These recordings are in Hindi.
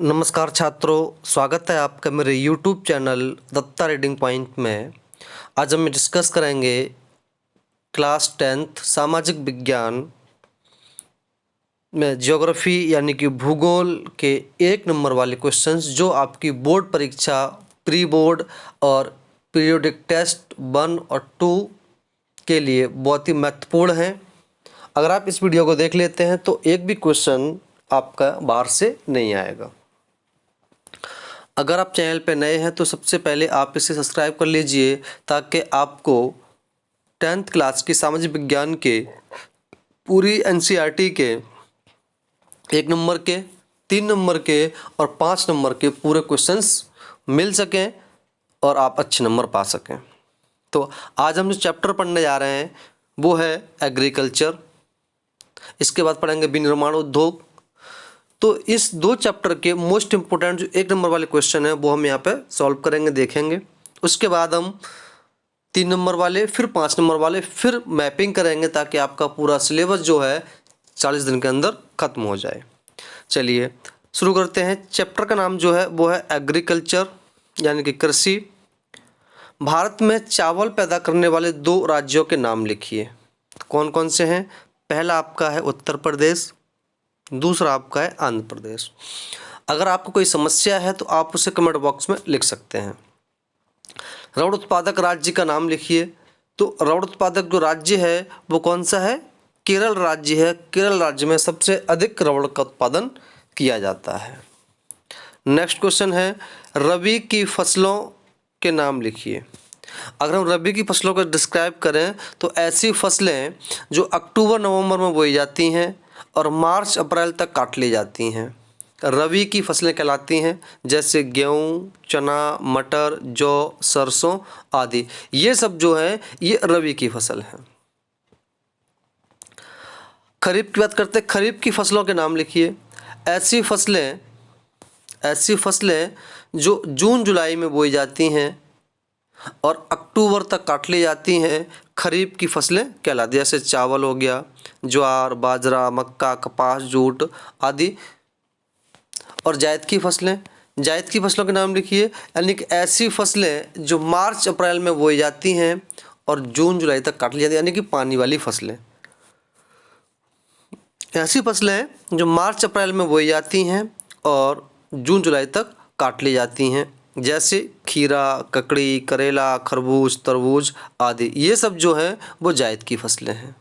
नमस्कार छात्रों, स्वागत है आपका मेरे YouTube channel Datta reading point में। आज हम डिस्कस करेंगे क्लास 10th सामाजिक विज्ञान में ज्योग्राफी यानी कि भूगोल के 1 नंबर वाले क्वेश्चंस जो आपकी बोर्ड परीक्षा, प्री बोर्ड और पीरियोडिक टेस्ट 1 और 2 के लिए बहुत ही महत्वपूर्ण हैं। अगर आप इस वीडियो को देख लेते हैं तो एक भी क्वेश्चन आपका बाहर से नहीं आएगा। अगर आप चैनल पर नए हैं तो सबसे पहले आप इसे सब्सक्राइब कर लीजिए ताकि आपको 10th क्लास की सामाजिक विज्ञान के पूरी NCERT के 1 नंबर के, 3 नंबर के और 5 नंबर के पूरे क्वेश्चंस मिल सकें और आप अच्छे नंबर पा सकें। तो आज हम जो चैप्टर पढ़ने जा रहे हैं वो है एग्रीकल्चर। इसके बाद पढ़ेंगे विनिर्माण उद्योग। तो इस 2 चैप्टर के मोस्ट इम्पोर्टेंट जो 1 नंबर वाले क्वेश्चन है वो हम यहाँ पे सॉल्व करेंगे, देखेंगे। उसके बाद हम 3 नंबर वाले, फिर 5 नंबर वाले, फिर मैपिंग करेंगे ताकि आपका पूरा सिलेबस जो है 40 दिन के अंदर ख़त्म हो जाए। चलिए शुरू करते हैं। चैप्टर का नाम जो है वो है एग्रीकल्चर यानी कि कृषि। भारत में चावल पैदा करने वाले 2 राज्यों के नाम लिखिए। कौन कौन से हैं? पहला आपका है उत्तर प्रदेश, दूसरा आपका है आंध्र प्रदेश। अगर आपको कोई समस्या है तो आप उसे कमेंट बॉक्स में लिख सकते हैं। रबड़ उत्पादक राज्य का नाम लिखिए। तो रबड़ उत्पादक जो राज्य है वो कौन सा है? केरल राज्य है। केरल राज्य में सबसे अधिक रबड़ का उत्पादन किया जाता है। नेक्स्ट क्वेश्चन है रबी की फसलों के नाम लिखिए। अगर हम रबी की फसलों को डिस्क्राइब करें तो ऐसी फसलें जो अक्टूबर नवंबर में बोई जाती हैं और मार्च अप्रैल तक काट ली जाती हैं रबी की फसलें कहलाती हैं, जैसे गेहूँ, चना, मटर, जौ, सरसों आदि। ये सब जो है ये रबी की फसल है। खरीफ की बात करते हैं। खरीफ की फसलों के नाम लिखिए। ऐसी फसलें जो जून जुलाई में बोई जाती हैं और अक्टूबर तक काट ली जाती हैं खरीफ की फसलें कहलाती हैं। जैसे चावल हो गया, ज्वार, बाजरा, मक्का, कपास, जूट आदि। और जायद की फसलों के नाम लिखिए। यानी कि ऐसी फसलें जो मार्च अप्रैल में बोई जाती हैं और जून जुलाई तक काट ली जाती हैं, यानी कि पानी वाली फसलें। ऐसी फसलें जो मार्च अप्रैल में बोई जाती हैं और जून जुलाई तक काट ली जाती हैं, जैसे खीरा, ककड़ी, करेला, खरबूज, तरबूज आदि। ये सब जो है वो जायद की फसलें हैं।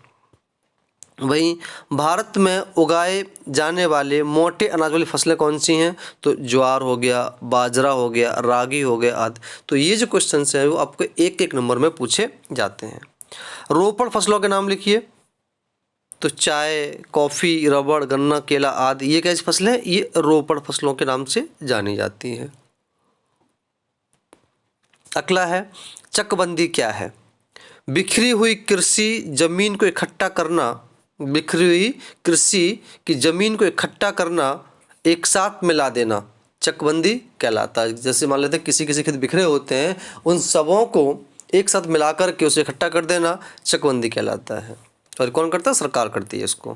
वहीं भारत में उगाए जाने वाले मोटे अनाज वाली फसलें कौन सी हैं? तो ज्वार हो गया, बाजरा हो गया, रागी हो गया आदि। तो ये जो क्वेश्चन हैं वो आपको 1-1 नंबर में पूछे जाते हैं। रोपड़ फसलों के नाम लिखिए। तो चाय, कॉफ़ी, रबड़, गन्ना, केला आदि ये कैसी फसलें हैं? ये रोपड़ फसलों के नाम से जानी जाती हैं। अगला है चकबंदी क्या है? बिखरी हुई कृषि जमीन को इकट्ठा करना, बिखरी हुई कृषि की जमीन को इकट्ठा करना, एक साथ मिला देना चकबंदी कहलाता है। जैसे मान लेते हैं किसी किसी खेत बिखरे होते हैं, उन सबों को एक साथ मिलाकर के उसे इकट्ठा कर देना चकबंदी कहलाता है। और कौन करता है? सरकार करती है इसको।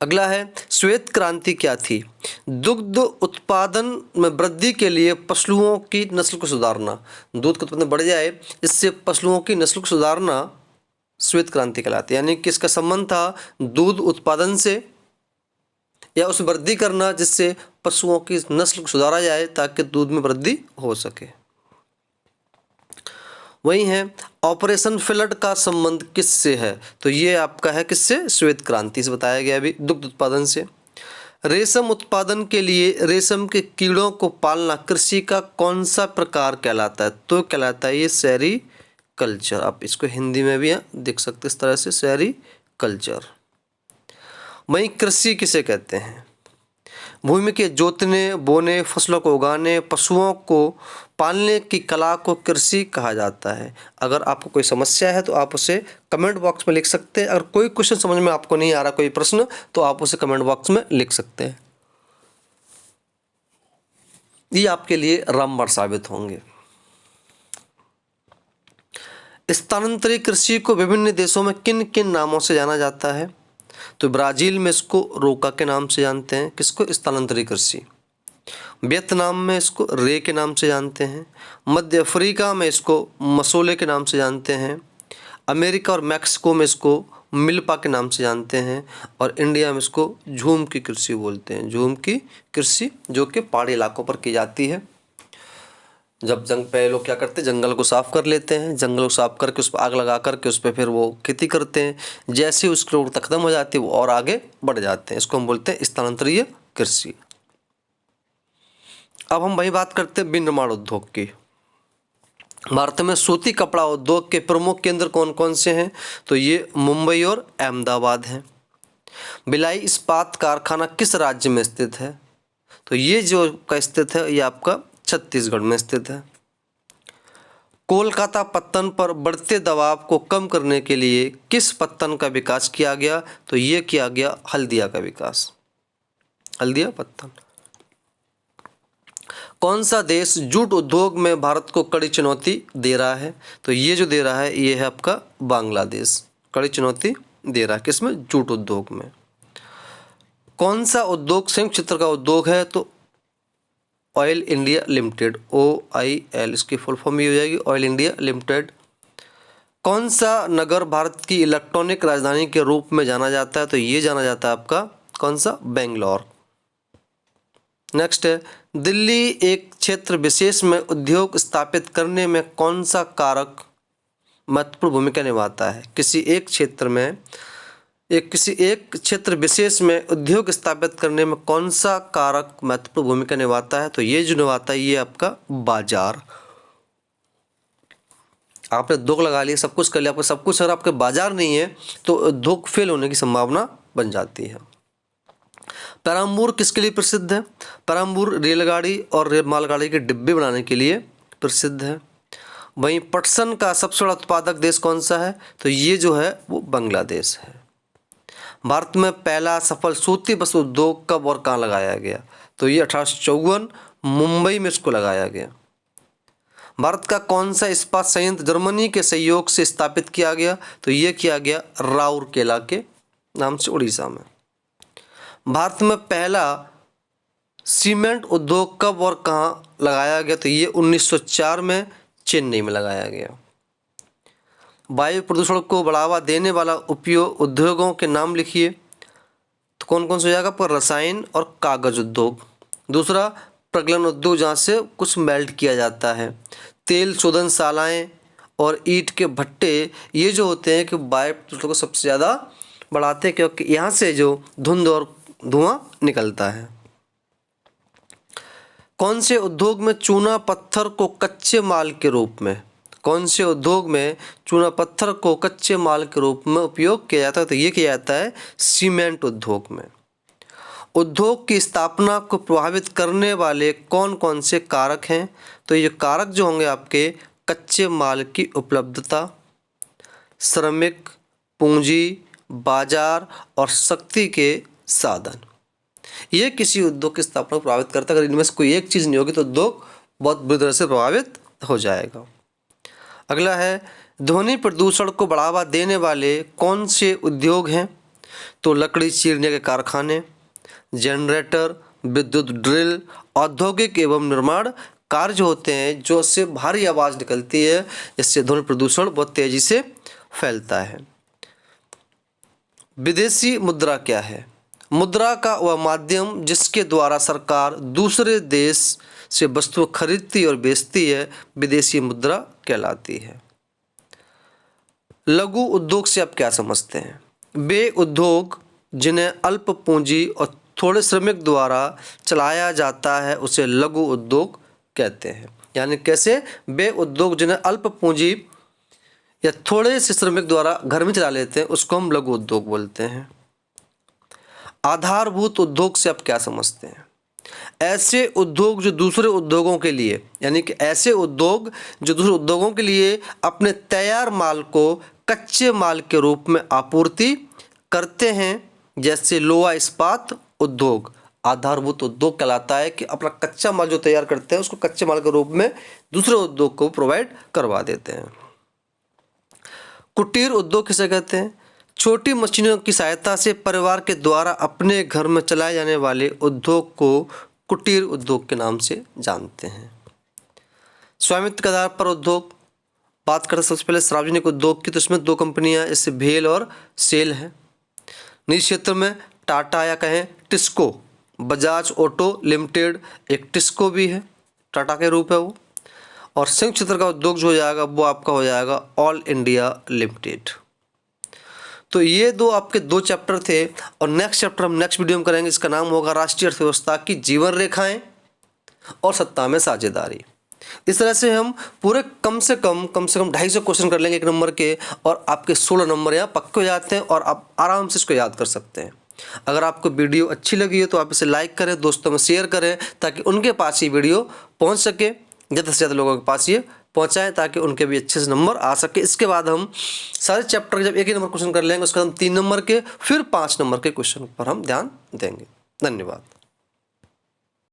अगला है श्वेत क्रांति क्या थी? दुग्ध उत्पादन में वृद्धि के लिए पशुओं की नस्ल को सुधारना। दूध का उत्पादन बढ़ जाए, इससे पशुओं की नस्ल को सुधारना श्वेत क्रांति कहलाती है। यानी कि इसका संबंध था दूध उत्पादन से या उस वृद्धि करना जिससे पशुओं की नस्ल को सुधारा जाए ताकि दूध में वृद्धि हो सके। वही है ऑपरेशन फ्लड का संबंध किससे है? तो ये आपका है किससे? श्वेत क्रांति से बताया गया अभी, दुग्ध उत्पादन से। रेशम उत्पादन के लिए रेशम के कीड़ों को पालना कृषि का कौन सा प्रकार कहलाता है? तो कहलाता है ये सेरीकल्चर। आप इसको हिंदी में भी देख सकते इस तरह से, सेरीकल्चर। वहीं कृषि किसे कहते हैं? भूमि के जोतने, बोने, फसलों को उगाने, पशुओं को पालने की कला को कृषि कहा जाता है। अगर आपको कोई समस्या है तो आप उसे कमेंट बॉक्स में लिख सकते हैं। अगर कोई क्वेश्चन समझ में आपको नहीं आ रहा, कोई प्रश्न, तो आप उसे कमेंट बॉक्स में लिख सकते हैं। ये आपके लिए रामबाण साबित होंगे। स्थानांतरित कृषि को विभिन्न देशों में किन किन नामों से जाना जाता है? तो ब्राज़ील में इसको रोका के नाम से जानते हैं, किसको, स्थानांतरित कृषि। वियतनाम में इसको रे के नाम से जानते हैं। मध्य अफ्रीका में इसको मसोले के नाम से जानते हैं। अमेरिका और मैक्सिको में इसको मिल्पा के नाम से जानते हैं। और इंडिया में इसको झूम की कृषि बोलते हैं, झूम की कृषि, जो कि पहाड़ी इलाकों पर की जाती है। जब पहले लोग क्या करते हैं, जंगल को साफ कर लेते हैं, जंगल को साफ करके उस पर आग लगा करके उस पर फिर वो खेती करते हैं। जैसे ही उसकी उर्वरता खत्म हो जाती है वो और आगे बढ़ जाते हैं, इसको हम बोलते हैं स्थानांतरीय कृषि। अब हम वही बात करते हैं विनिर्माण उद्योग की। भारत में सूती कपड़ा उद्योग के प्रमुख केंद्र कौन कौन से हैं, तो ये मुंबई और अहमदाबाद हैं। भिलाई इस्पात कारखाना किस राज्य में स्थित है, तो ये जो का स्थित है ये आपका छत्तीसगढ़ में स्थित है। कोलकाता पत्तन पर बढ़ते दबाव को कम करने के लिए किस पत्तन का विकास किया गया, तो ये किया गया हल्दिया का विकास, हल्दिया पत्तन। कौन सा देश जूट उद्योग में भारत को कड़ी चुनौती दे रहा है, तो ये जो दे रहा है ये है आपका बांग्लादेश, कड़ी चुनौती दे रहा है किसमें, जूट उद्योग में। कौन सा उद्योग संयुक्त क्षेत्र का उद्योग है, तो ऑयल इंडिया लिमिटेड, OIL इसकी फुल फॉर्म ही हो जाएगी, ऑयल इंडिया लिमिटेड। कौन सा नगर भारत की इलेक्ट्रॉनिक राजधानी के रूप में जाना जाता है, तो ये जाना जाता है आपका कौन सा, बेंगलोर। नेक्स्ट है, दिल्ली एक क्षेत्र विशेष में उद्योग स्थापित करने में कौन सा कारक महत्वपूर्ण भूमिका निभाता है। किसी एक क्षेत्र विशेष में उद्योग स्थापित करने में कौन सा कारक महत्वपूर्ण भूमिका निभाता है, तो ये जो निभाता है ये आपका बाजार। आपने उद्योग लगा लिया, सब कुछ कर लिया, आपका सब कुछ, अगर आपके बाजार नहीं है तो उद्योग फेल होने की संभावना बन जाती है। पेराम्बूर किसके लिए प्रसिद्ध है, पेराम्बूर रेलगाड़ी और मालगाड़ी के डिब्बे बनाने के लिए प्रसिद्ध है। वहीं पटसन का सबसे बड़ा उत्पादक देश कौन सा है, तो ये जो है वो बांग्लादेश है। भारत में पहला सफल सूती वस्त्र उद्योग कब और कहाँ लगाया गया, तो ये 1854 मुंबई में इसको लगाया गया। भारत का कौन सा इस्पात संयंत्र जर्मनी के सहयोग से स्थापित किया गया, तो ये किया गया राउरकेला के नाम से, उड़ीसा में। भारत में पहला सीमेंट उद्योग कब और कहाँ लगाया गया, तो ये 1904 में चेन्नई में लगाया गया। वायु प्रदूषण को बढ़ावा देने वाला उपयोग उद्योगों के नाम लिखिए, तो कौन कौन सा हो जाएगा, पर रसायन और कागज उद्योग। दूसरा प्रगलन उद्योग, जहाँ से कुछ मेल्ट किया जाता है। तेल शोधनशालाएँ और ईंट के भट्टे, ये जो होते हैं कि वायु प्रदूषण को सबसे ज़्यादा बढ़ाते हैं, क्योंकि यहाँ से जो धुंध और धुआं निकलता है। कौन से उद्योग में चूना पत्थर को कच्चे माल के रूप में, कौन से उद्योग में चूना पत्थर को कच्चे माल के रूप में उपयोग किया जाता है, तो ये किया जाता है सीमेंट उद्योग में। उद्योग की स्थापना को प्रभावित करने वाले कौन कौन से कारक हैं, तो ये कारक जो होंगे आपके, कच्चे माल की उपलब्धता, श्रमिक, पूंजी, बाजार और शक्ति के साधन, ये किसी उद्योग की स्थापना को प्रभावित करता है। अगर इनमें से कोई एक चीज़ नहीं होगी तो उद्योग बहुत बुरी तरह से प्रभावित हो जाएगा। अगला है, ध्वनि प्रदूषण को बढ़ावा देने वाले कौन से उद्योग हैं, तो लकड़ी चीरने के कारखाने, जनरेटर, विद्युत ड्रिल, औद्योगिक एवं निर्माण कार्य होते हैं जो से भारी आवाज़ निकलती है, जिससे ध्वनि प्रदूषण बहुत तेज़ी से फैलता है। विदेशी मुद्रा क्या है, मुद्रा का वह माध्यम जिसके द्वारा सरकार दूसरे देश से वस्तु खरीदती और बेचती है, विदेशी मुद्रा कहलाती है। लघु उद्योग से आप क्या समझते हैं, वे उद्योग जिन्हें अल्प पूंजी और थोड़े श्रमिक द्वारा चलाया जाता है उसे लघु उद्योग कहते हैं। यानी कैसे, वे उद्योग जिन्हें अल्प पूंजी या थोड़े से श्रमिक द्वारा घर में चला लेते हैं उसको हम लघु उद्योग बोलते हैं। आधारभूत उद्योग से आप क्या समझते हैं, ऐसे उद्योग जो दूसरे उद्योगों के लिए, यानी कि ऐसे उद्योग जो दूसरे उद्योगों के लिए अपने तैयार माल को कच्चे माल के रूप में आपूर्ति करते हैं, जैसे लोहा इस्पात उद्योग आधारभूत उद्योग कहलाता है कि अपना कच्चा माल जो तैयार करते हैं उसको कच्चे माल के रूप में दूसरे उद्योग को प्रोवाइड करवा देते हैं। कुटीर उद्योग किसे कहते हैं, छोटी मशीनों की सहायता से परिवार के द्वारा अपने घर में चलाए जाने वाले उद्योग को कुटीर उद्योग के नाम से जानते हैं। स्वामित्व के आधार पर उद्योग बात करते सबसे पहले सार्वजनिक उद्योग की, तो इसमें दो कंपनियां जैसे भेल और सेल हैं। निजी क्षेत्र में टाटा या कहें टिस्को, बजाज ऑटो लिमिटेड एक टिस्को भी है, टाटा के रूप है वो। और संयुक्त क्षेत्र का उद्योग जो हो जाएगा वो आपका हो जाएगा ऑल इंडिया लिमिटेड। तो ये दो आपके दो चैप्टर थे और नेक्स्ट चैप्टर हम नेक्स्ट वीडियो में करेंगे, इसका नाम होगा राष्ट्रीय अर्थव्यवस्था की जीवन रेखाएं और सत्ता में साझेदारी। इस तरह से हम पूरे कम से कम 250 क्वेश्चन कर लेंगे 1 नंबर के, और आपके 16 नंबर यहाँ पक्के हो जाते हैं और आप आराम से इसको याद कर सकते हैं। अगर आपको वीडियो अच्छी लगी है तो आप इसे लाइक करें, दोस्तों में शेयर करें ताकि उनके पास ये वीडियो पहुँच सके, ज़्यादा से ज़्यादा लोगों के पास ये पहुँचाएँ ताकि उनके भी अच्छे से नंबर आ सके। इसके बाद हम सारे चैप्टर के जब 1 नंबर क्वेश्चन कर लेंगे उसके बाद हम 3 नंबर के फिर 5 नंबर के क्वेश्चन पर हम ध्यान देंगे। धन्यवाद।